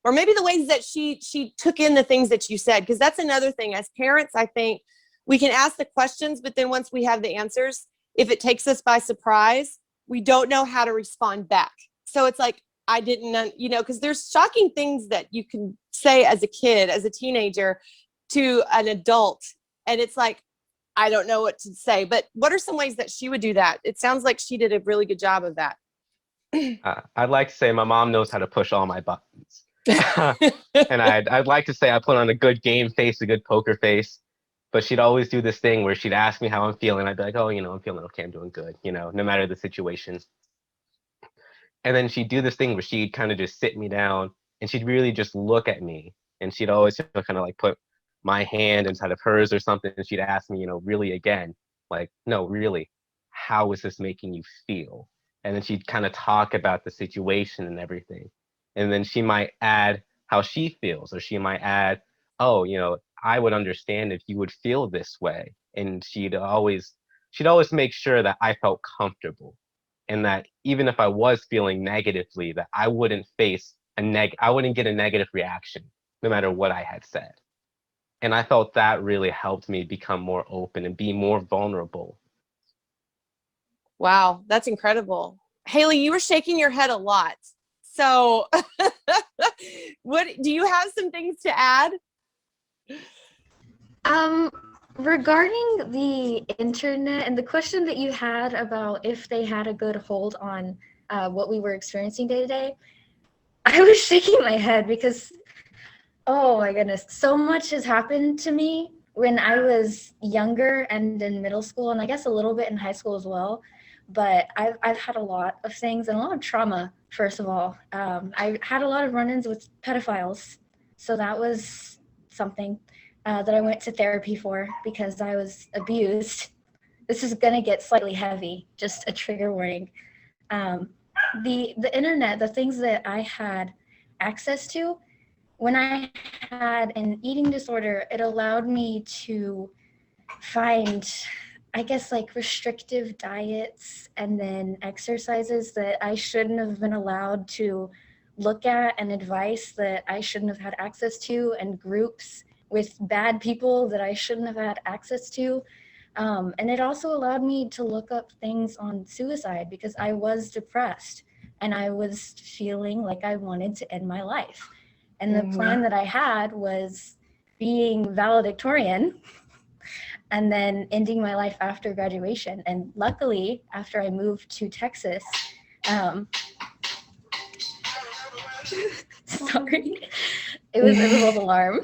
Or maybe the ways that she took in the things that you said, because that's another thing. As parents, I think we can ask the questions, but then once we have the answers, if it takes us by surprise, we don't know how to respond back. So it's like, I didn't, you know, because there's shocking things that you can say as a kid, as a teenager, to an adult. And it's like, I don't know what to say. But what are some ways that she would do that? It sounds like she did a really good job of that. I'd like to say my mom knows how to push all my buttons. And I'd like to say I put on a good game face, a good poker face. But she'd always do this thing where she'd ask me how I'm feeling. I'd be like, oh, you know, I'm feeling okay. I'm doing good, you know, no matter the situation. And then she'd do this thing where she'd kind of just sit me down and she'd really just look at me. And she'd always kind of like put my hand inside of hers or something. And she'd ask me, you know, really again, like, no, really, how is this making you feel? And then she'd kind of talk about the situation and everything. And then she might add how she feels, or she might add, oh, you know, I would understand if you would feel this way. And she'd always make sure that I felt comfortable, and that even if I was feeling negatively, that I wouldn't I wouldn't get a negative reaction no matter what I had said. And I felt that really helped me become more open and be more vulnerable. Wow, that's incredible. Haley, you were shaking your head a lot. So what do you have some things to add? Regarding the internet and the question that you had about if they had a good hold on what we were experiencing day to day, I was shaking my head because, oh my goodness, so much has happened to me when I was younger and in middle school, and I guess a little bit in high school as well. But I've had a lot of things and a lot of trauma, first of all. I had a lot of run-ins with pedophiles, so that was something that I went to therapy for because I was abused. This is gonna get slightly heavy, just a trigger warning. The internet, the things that I had access to, when I had an eating disorder, it allowed me to find, I guess, like restrictive diets and then exercises that I shouldn't have been allowed to look at, and advice that I shouldn't have had access to, and groups with bad people that I shouldn't have had access to. And it also allowed me to look up things on suicide because I was depressed and I was feeling like I wanted to end my life. And the plan that I had was being valedictorian and then ending my life after graduation. And luckily, after I moved to Texas, sorry, it was a false alarm.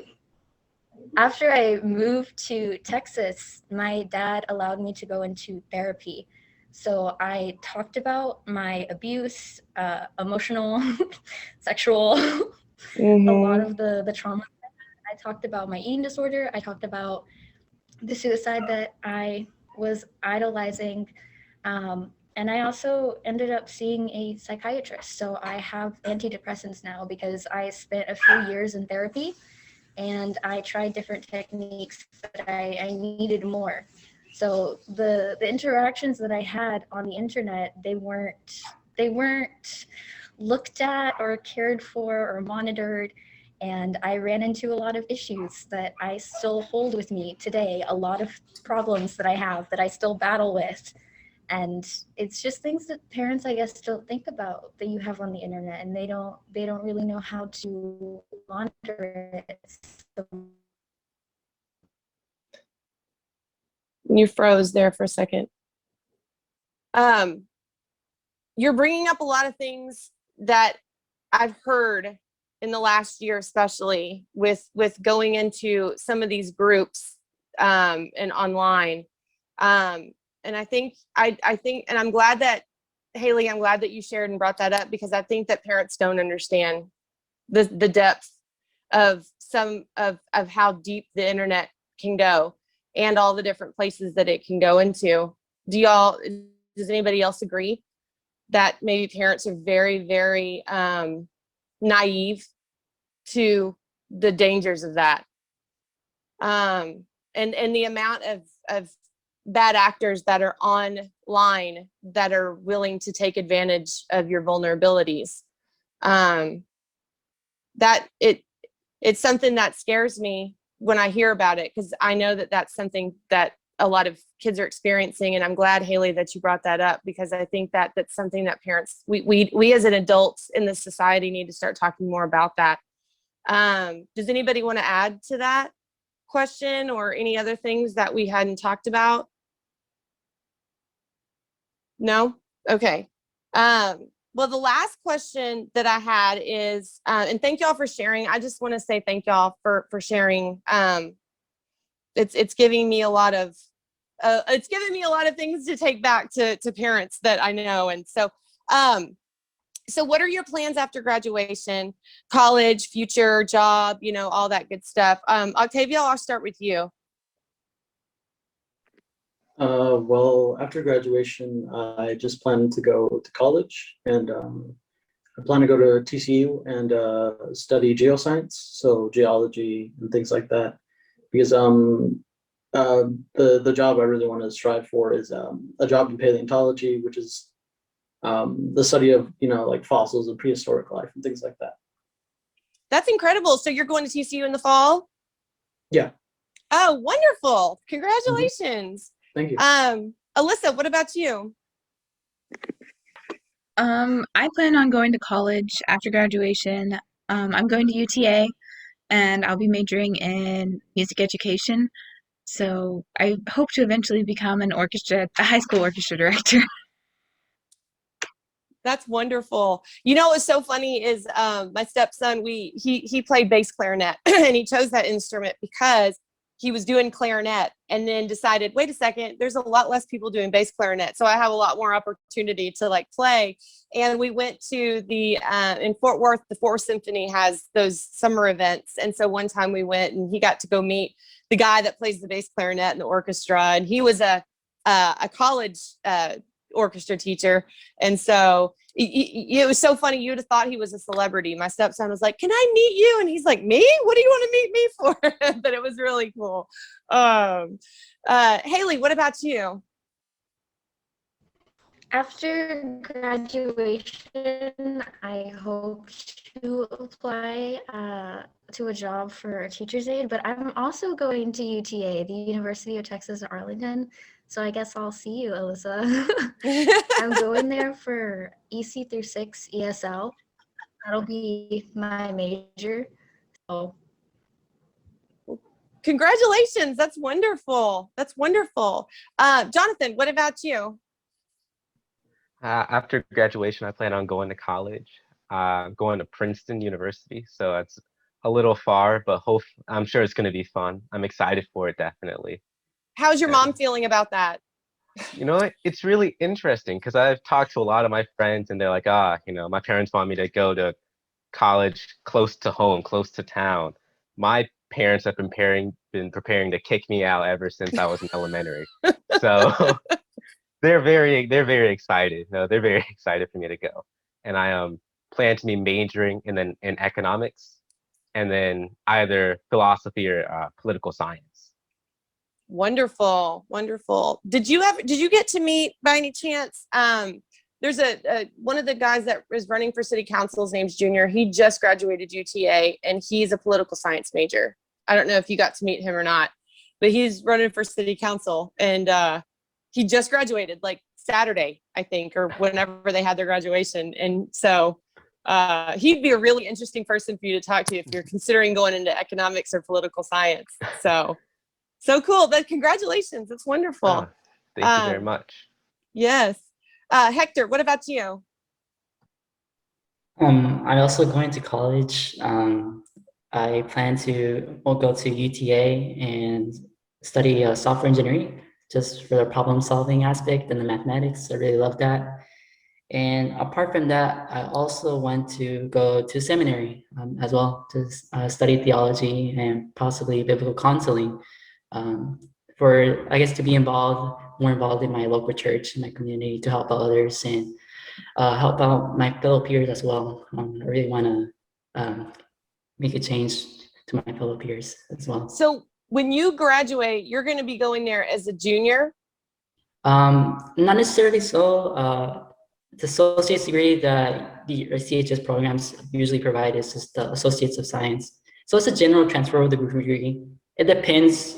After I moved to Texas, my dad allowed me to go into therapy. So I talked about my abuse, emotional, sexual, a lot of the trauma. I talked about my eating disorder. I talked about the suicide that I was idolizing. And I also ended up seeing a psychiatrist. So I have antidepressants now because I spent a few years in therapy and I tried different techniques, but I needed more. So the interactions that I had on the internet, they weren't looked at or cared for or monitored. And I ran into a lot of issues that I still hold with me today, a lot of problems that I have that I still battle with. And it's just things that parents, I guess, don't think about that you have on the internet, and they don't really know how to monitor it. So You froze there for a second. You're bringing up a lot of things that I've heard in the last year, especially with going into some of these groups and online. And I think, and I'm glad that, Haley, I'm glad that you shared and brought that up, because I think that parents don't understand the depth of of how deep the internet can go and all the different places that it can go into. Does anybody else agree that maybe parents are very, very naive to the dangers of that? And the amount of bad actors that are online that are willing to take advantage of your vulnerabilities. That it's something that scares me when I hear about it, because I know that that's something that a lot of kids are experiencing. And I'm glad, Haley, that you brought that up, because I think that that's something that parents, we as an adults in this society need to start talking more about that. Does anybody want to add to that question or any other things that we hadn't talked about? No? Okay. Well, the last question that I had is, and thank y'all for sharing. I just want to say thank y'all for sharing. It's giving me a lot of things to take back to parents that I know. And so, so what are your plans after graduation, college, future, job, all that good stuff? Octavio, I'll start with you. Well, after graduation, I just plan to go to college, and I plan to go to TCU and study geoscience, so geology and things like that, because the job I really want to strive for is a job in paleontology, which is the study of, like fossils and prehistoric life and things like that. That's incredible. So you're going to TCU in the fall? Yeah. Oh, wonderful. Congratulations. Thank you. Alyssa, what about you? I plan on going to college after graduation. I'm going to UTA, and I'll be majoring in music education. So I hope to eventually become a high school orchestra director. That's wonderful. You know what's so funny is my stepson, he played bass clarinet and he chose that instrument because he was doing clarinet and then decided, wait a second, there's a lot less people doing bass clarinet. So I have a lot more opportunity to like play. And we went to in Fort Worth, the Fourth Symphony has those summer events. And so one time we went and he got to go meet the guy that plays the bass clarinet in the orchestra. And he was a college orchestra teacher. And so it was so funny. You would have thought he was a celebrity. My stepson was like, can I meet you? And he's like, me? What do you want to meet me for? But it was really cool. Haley, what about you? After graduation, I hope to apply to a job for a teacher's aide, but I'm also going to UTA, the University of Texas at Arlington. So I guess I'll see you, Alyssa. I'm going there for EC through 6 ESL. That'll be my major. So congratulations. That's wonderful. That's wonderful. Jonathan, what about you? After graduation, I plan on going to college, going to Princeton University. So that's a little far, but I'm sure it's going to be fun. I'm excited for it, definitely. How's your mom feeling about that? You know, it's really interesting because I've talked to a lot of my friends and they're like, my parents want me to go to college close to home, close to town. My parents have been preparing to kick me out ever since I was in elementary. So they're very excited. No, they're very excited for me to go. And I plan to be majoring in economics and then either philosophy or political science. Wonderful, wonderful. Did you get to meet by any chance? There's one of the guys that is running for city council. His name's Junior. He just graduated UTA and he's a political science major. I don't know if you got to meet him or not, but he's running for city council and he just graduated like Saturday, I think, or whenever they had their graduation. And so he'd be a really interesting person for you to talk to if you're considering going into economics or political science. So cool. But congratulations. It's wonderful. Oh, thank you very much. Yes. Hector, what about you? I'm also going to college. I plan to go to UTA and study software engineering just for the problem solving aspect and the mathematics. I really love that. And apart from that, I also want to go to seminary as well to study theology and possibly biblical counseling. For, I guess, to be more involved in my local church and my community to help out others and help out my fellow peers as well. I really want to make a change to my fellow peers as well. So when you graduate, you're going to be going there as a junior? Not necessarily so. The associate's degree that the CHS programs usually provide is just the Associates of Science. So it's a general transfer of the degree. It depends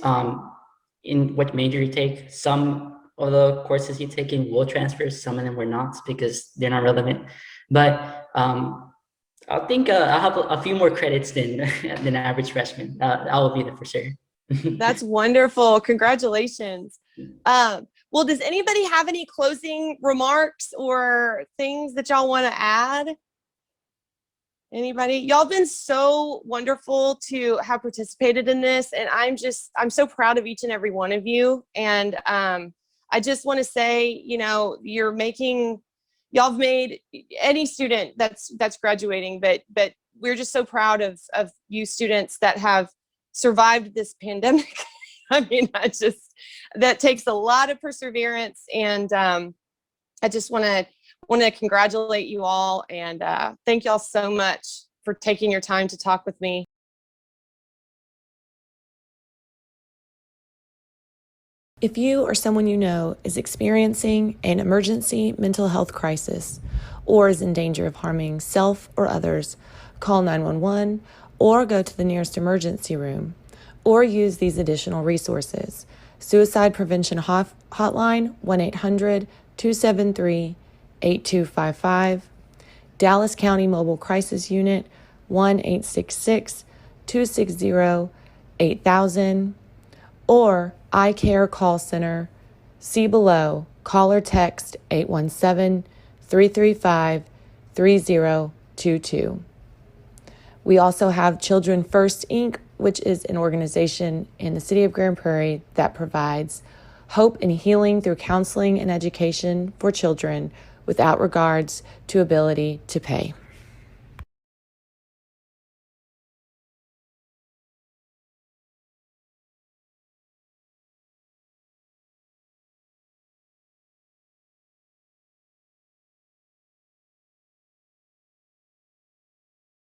in what major you take. Some of the courses you take in will transfer, some of them will not because they're not relevant. But I think I'll have a few more credits than an average freshman. I will be there for sure. That's wonderful. Congratulations. Well, does anybody have any closing remarks or things that y'all want to add? Anybody? Y'all been so wonderful to have participated in this. And I'm so proud of each and every one of you. And I just want to say, y'all have made any student that's graduating, but we're just so proud of you students that have survived this pandemic. I mean, that takes a lot of perseverance. And I just want to congratulate you all and thank y'all so much for taking your time to talk with me. If you or someone you know is experiencing an emergency mental health crisis or is in danger of harming self or others, call 911 or go to the nearest emergency room or use these additional resources. Suicide Prevention Hotline, 1-800-273-8255. Dallas County Mobile Crisis Unit, 1-866-260-8000. Or iCare Call Center. See below. Call or text 817-335-3022. We also have Children First, Inc., which is an organization in the city of Grand Prairie that provides hope and healing through counseling and education for children without regards to ability to pay.